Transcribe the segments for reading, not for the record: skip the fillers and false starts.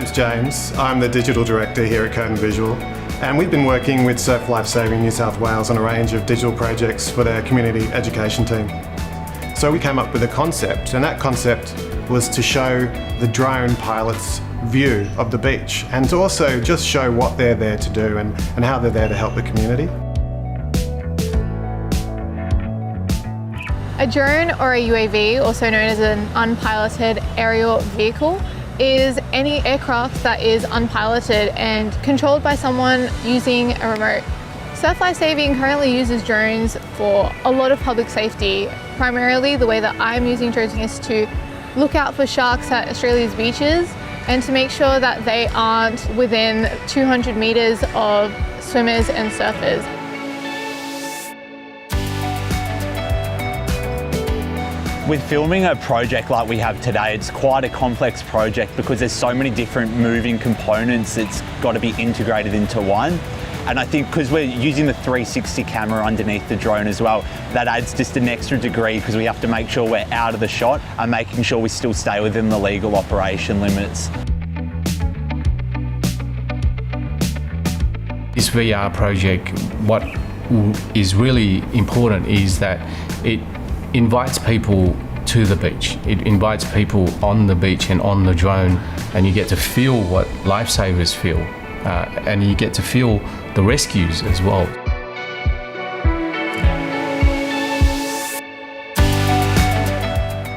name's James. I'm the Digital Director here at Code and Visual, and we've been working with Surf Lifesaving New South Wales on a range of digital projects for their community education team. So we came up with a concept, and that concept was to show the drone pilot's view of the beach and to also just show what they're there to do and how they're there to help the community. A drone or a UAV, also known as an unpiloted aerial vehicle, is any aircraft that is unpiloted and controlled by someone using a remote. Surf Lifesaving currently uses drones for a lot of public safety. Primarily, the way that I'm using drones is to look out for sharks at Australia's beaches and to make sure that they aren't within 200 metres of swimmers and surfers. With filming a project like we have today, it's quite a complex project because there's so many different moving components that's got to be integrated into one. And I think because we're using the 360 camera underneath the drone as well, that adds just an extra degree because we have to make sure we're out of the shot and making sure we still stay within the legal operation limits. This VR project, what is really important is that it invites people to the beach. It invites people on the beach and on the drone, and you get to feel what lifesavers feel, and you get to feel the rescues as well.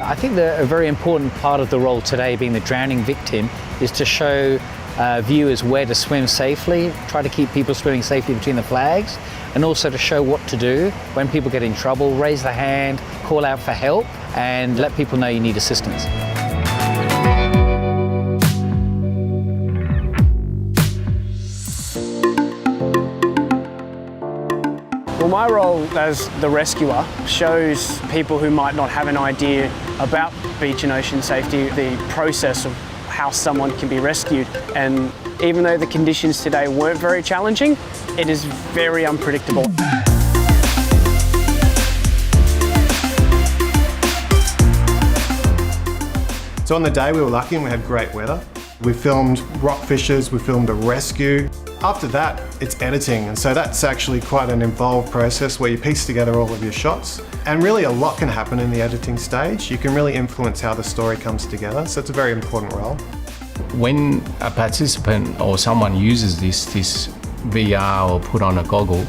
I think a very important part of the role today, being the drowning victim, is to show viewers where to swim safely, try to keep people swimming safely between the flags, and also to show what to do when people get in trouble, raise the hand, call out for help, and let people know you need assistance. Well, my role as the rescuer shows people who might not have an idea about beach and ocean safety, the process of how someone can be rescued. And even though the conditions today weren't very challenging, it is very unpredictable. So on the day we were lucky and we had great weather. We filmed rock fishes, we filmed a rescue. After that, it's editing, and so that's actually quite an involved process where you piece together all of your shots. And really a lot can happen in the editing stage. You can really influence how the story comes together, so it's a very important role. When a participant or someone uses this VR or put on a goggle,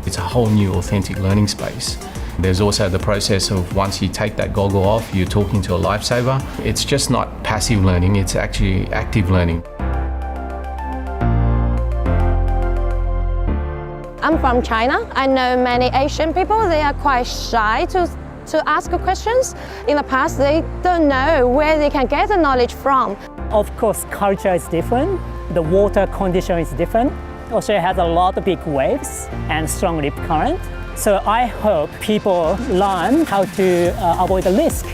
it's a whole new authentic learning space. There's also the process of once you take that goggle off, you're talking to a lifesaver. It's just not passive learning, it's actually active learning. I'm from China. I know many Asian people, they are quite shy to ask questions. In the past, they don't know where they can get the knowledge from. Of course, culture is different. The water condition is different. Australia has a lot of big waves and strong rip current. So I hope people learn how to avoid the risk.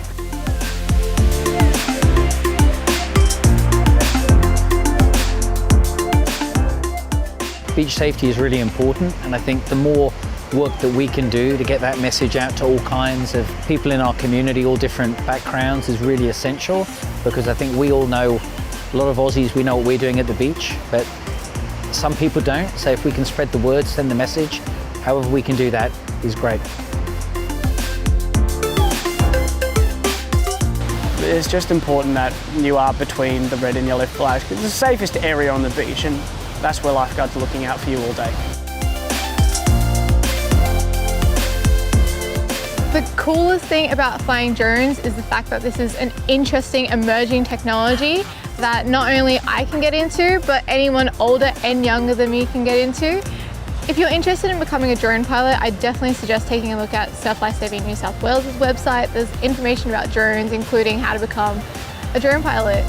Beach safety is really important, and I think the more work that we can do to get that message out to all kinds of people in our community, all different backgrounds, is really essential, because I think we all know, a lot of Aussies, we know what we're doing at the beach, but some people don't. So if we can spread the word, send the message, however we can do that is great. It's just important that you are between the red and yellow flags, because it's the safest area on the beach, and that's where lifeguards are looking out for you all day. The coolest thing about flying drones is the fact that this is an interesting emerging technology that not only I can get into, but anyone older and younger than me can get into. If you're interested in becoming a drone pilot, I definitely suggest taking a look at Surf Lifesaving New South Wales' website. There's information about drones, including how to become a drone pilot.